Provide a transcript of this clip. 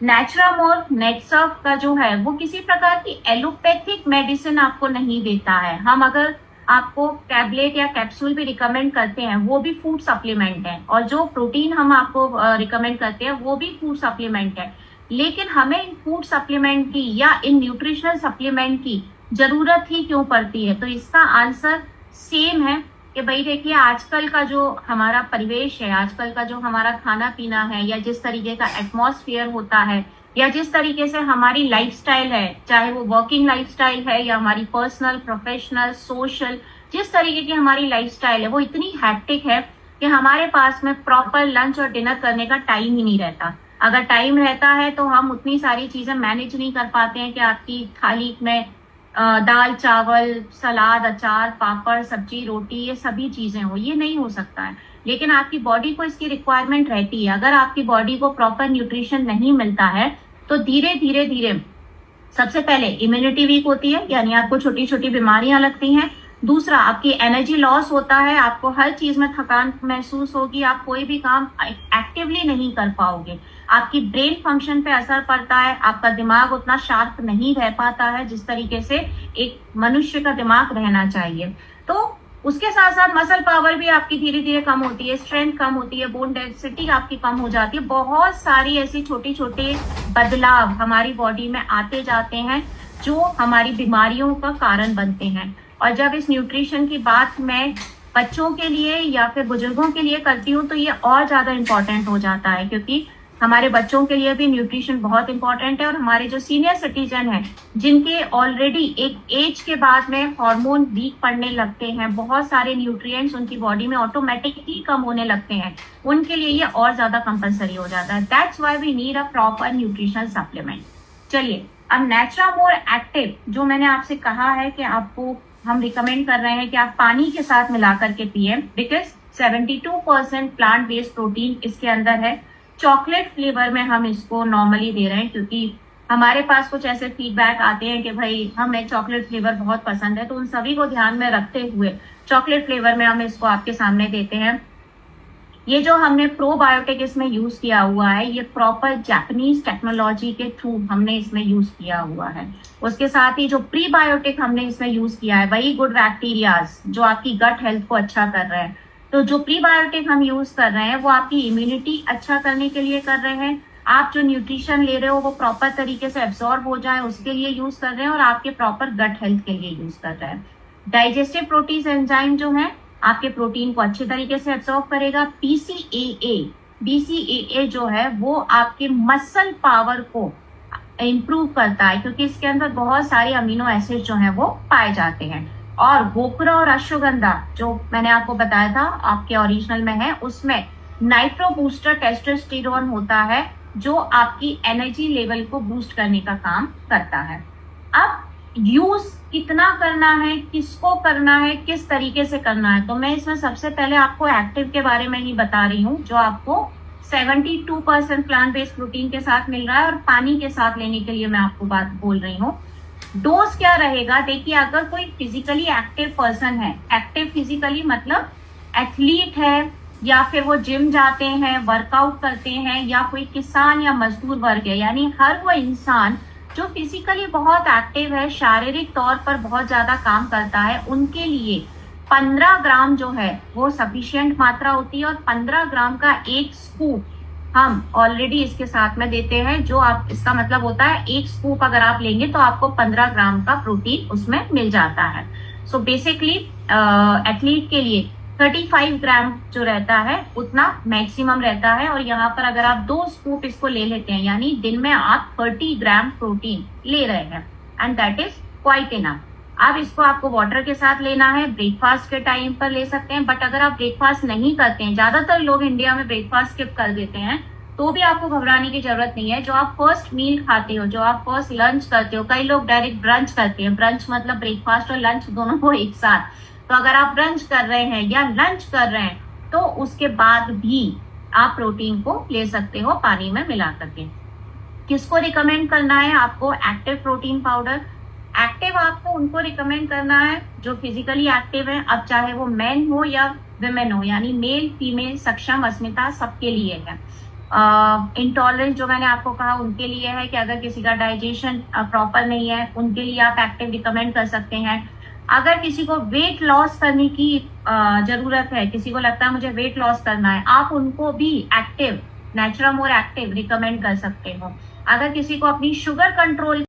नेचुरामोर नेटसर्फ का जो है वो किसी प्रकार की एलोपैथिक मेडिसिन आपको नहीं देता है। हम अगर आपको टैबलेट या कैप्सूल भी रिकमेंड करते हैं वो भी फूड सप्लीमेंट है, और जो प्रोटीन हम आपको रिकमेंड करते हैं वो भी फूड सप्लीमेंट है। लेकिन हमें इन फूड सप्लीमेंट की या इन न्यूट्रिशनल सप्लीमेंट की जरूरत ही क्यों पड़ती है? तो इसका आंसर सेम है कि भाई देखिए, आजकल का जो हमारा परिवेश है, आजकल का जो हमारा खाना पीना है, या जिस तरीके का एटमॉस्फेयर होता है, या जिस तरीके से हमारी लाइफस्टाइल है, चाहे वो वर्किंग लाइफस्टाइल है या हमारी पर्सनल, प्रोफेशनल, सोशल, जिस तरीके की हमारी लाइफस्टाइल है वो इतनी हैक्टिक है कि हमारे पास में प्रॉपर लंच और डिनर करने का टाइम ही नहीं रहता। अगर टाइम रहता है तो हम उतनी सारी चीजें मैनेज नहीं कर पाते हैं कि आपकी थाली में दाल, चावल, सलाद, अचार, पापड़, सब्जी, रोटी, ये सभी चीजें हो, ये नहीं हो सकता है। लेकिन आपकी बॉडी को इसकी रिक्वायरमेंट रहती है। अगर आपकी बॉडी को प्रॉपर न्यूट्रिशन नहीं मिलता है तो धीरे धीरे धीरे सबसे पहले इम्यूनिटी वीक होती है, यानी आपको छोटी छोटी बीमारियां लगती हैं। दूसरा, आपकी एनर्जी लॉस होता है, आपको हर चीज में थकान महसूस होगी, आप कोई भी काम एक्टिवली नहीं कर पाओगे। आपकी ब्रेन फंक्शन पे असर पड़ता है, आपका दिमाग उतना शार्प नहीं रह पाता है जिस तरीके से एक मनुष्य का दिमाग रहना चाहिए। तो उसके साथ साथ मसल पावर भी आपकी धीरे धीरे कम होती है, स्ट्रेंथ कम होती है, बोन डेंसिटी आपकी कम हो जाती है। बहुत सारी ऐसी छोटे छोटे बदलाव हमारी बॉडी में आते जाते हैं जो हमारी बीमारियों का कारण बनते हैं। और जब इस न्यूट्रिशन की बात मैं बच्चों के लिए या फिर बुजुर्गों के लिए करती हूँ तो ये और ज्यादा इम्पोर्टेंट हो जाता है, क्योंकि हमारे बच्चों के लिए भी न्यूट्रिशन बहुत इंपॉर्टेंट है। और हमारे जो सीनियर सिटीजन हैं, जिनके ऑलरेडी एक एज के बाद में हार्मोन वीक पड़ने लगते हैं, बहुत सारे न्यूट्रिएंट्स उनकी बॉडी में ऑटोमेटिकली कम होने लगते हैं, उनके लिए ये और ज्यादा कंपलसरी हो जाता है। That's why we need a proper nutritional supplement. चलिए, अब नेचुरामोर एक्टिव जो मैंने आपसे कहा है कि आपको हम रिकमेंड कर रहे हैं कि आप पानी के साथ मिला करके पिए, बिकॉज 72% प्लांट बेस्ड प्रोटीन इसके अंदर है। चॉकलेट फ्लेवर में हम इसको नॉर्मली दे रहे हैं, क्योंकि हमारे पास कुछ ऐसे फीडबैक आते हैं कि भाई हमें चॉकलेट फ्लेवर बहुत पसंद है, तो उन सभी को ध्यान में रखते हुए चॉकलेट फ्लेवर में हम इसको आपके सामने देते हैं। ये जो हमने प्रोबायोटिक इसमें यूज किया हुआ है, ये प्रॉपर जापानीज टेक्नोलॉजी के थ्रू हमने इसमें यूज किया हुआ है। उसके साथ ही जो प्रीबायोटिक हमने इसमें यूज किया है, वही गुड बैक्टीरियाज जो आपकी गट हेल्थ को अच्छा कर रहे हैं। तो जो प्रीबायोटिक हम यूज कर रहे हैं वो आपकी इम्यूनिटी अच्छा करने के लिए कर रहे हैं। आप जो न्यूट्रिशन ले रहे हो वो प्रॉपर तरीके से एब्जॉर्ब हो जाए उसके लिए यूज कर रहे हैं, और आपके प्रॉपर गट हेल्थ के लिए यूज कर रहे हैं। डाइजेस्टिव प्रोटीन एंजाइम जो है आपके प्रोटीन को अच्छे तरीके से एब्जॉर्ब करेगा। बीसीएए जो है वो आपके मसल पावर को इम्प्रूव करता है, क्योंकि इसके अंदर बहुत सारे अमीनो एसिड जो है वो पाए जाते हैं। और गोकुरा और अश्वगंधा जो मैंने आपको बताया था आपके ओरिजिनल में है, उसमें नाइट्रो बूस्टर टेस्टोस्टेरोन होता है जो आपकी एनर्जी लेवल को बूस्ट करने का काम करता है। अब यूज कितना करना है, किसको करना है, किस तरीके से करना है, तो मैं इसमें सबसे पहले आपको एक्टिव के बारे में ही बता रही हूँ, जो आपको 72% प्लांट बेस्ड प्रोटीन के साथ मिल रहा है, और पानी के साथ लेने के लिए मैं आपको बात बोल रही हूँ। डोज क्या रहेगा? देखिए, अगर कोई फिजिकली एक्टिव पर्सन है, एक्टिव फिजिकली मतलब एथलीट है, या फिर वो जिम जाते हैं, वर्कआउट करते हैं, या कोई किसान या मजदूर वर्ग है, यानी हर वो इंसान जो फिजिकली बहुत एक्टिव है, शारीरिक तौर पर बहुत ज्यादा काम करता है, उनके लिए 15 ग्राम जो है वो सफिशिएंट मात्रा होती है। और 15 ग्राम का एक स्कूप हम ऑलरेडी इसके साथ में देते हैं, जो आप इसका मतलब होता है एक स्कूप अगर आप लेंगे तो आपको 15 ग्राम का प्रोटीन उसमें मिल जाता है। सो बेसिकली एथलीट के लिए 35 ग्राम जो रहता है उतना मैक्सिमम रहता है। और यहाँ पर अगर आप 2 स्कूप इसको ले लेते हैं, यानी दिन में आप 30 ग्राम प्रोटीन ले रहे हैं, and that is quite enough. अब इसको आपको वाटर के साथ लेना है, ब्रेकफास्ट के टाइम पर ले सकते हैं, बट अगर आप ब्रेकफास्ट नहीं करते हैं, ज्यादातर लोग इंडिया में ब्रेकफास्ट स्किप कर देते हैं, तो भी आपको घबराने की जरूरत नहीं है। जो आप फर्स्ट मील खाते हो, जो आप फर्स्ट लंच करते हो, कई लोग डायरेक्ट ब्रंच करते हैं, ब्रंच मतलब ब्रेकफास्ट और लंच दोनों को एक साथ, तो अगर आप ब्रंच कर रहे हैं या लंच कर रहे हैं तो उसके बाद भी आप प्रोटीन को ले सकते हो पानी में मिला करके। किसको रिकमेंड करना है आपको? Active protein powder. एक्टिव आपको उनको रिकमेंड करना है जो फिजिकली एक्टिव है, अब चाहे वो मेन हो या विमेन हो, यानी मेल फीमेल सक्षम अस्मिता सबके लिए है। इंटॉलरेंस जो मैंने आपको कहा उनके लिए है कि अगर किसी का डाइजेशन प्रॉपर नहीं है उनके लिए आप एक्टिव रिकमेंड कर सकते हैं। अगर किसी को वेट लॉस करने की जरूरत है, किसी को लगता है मुझे वेट लॉस करना है, आप उनको भी एक्टिव नेचुरमोर एक्टिव रिकमेंड कर सकते हो। अगर किसी को अपनी शुगर कंट्रोल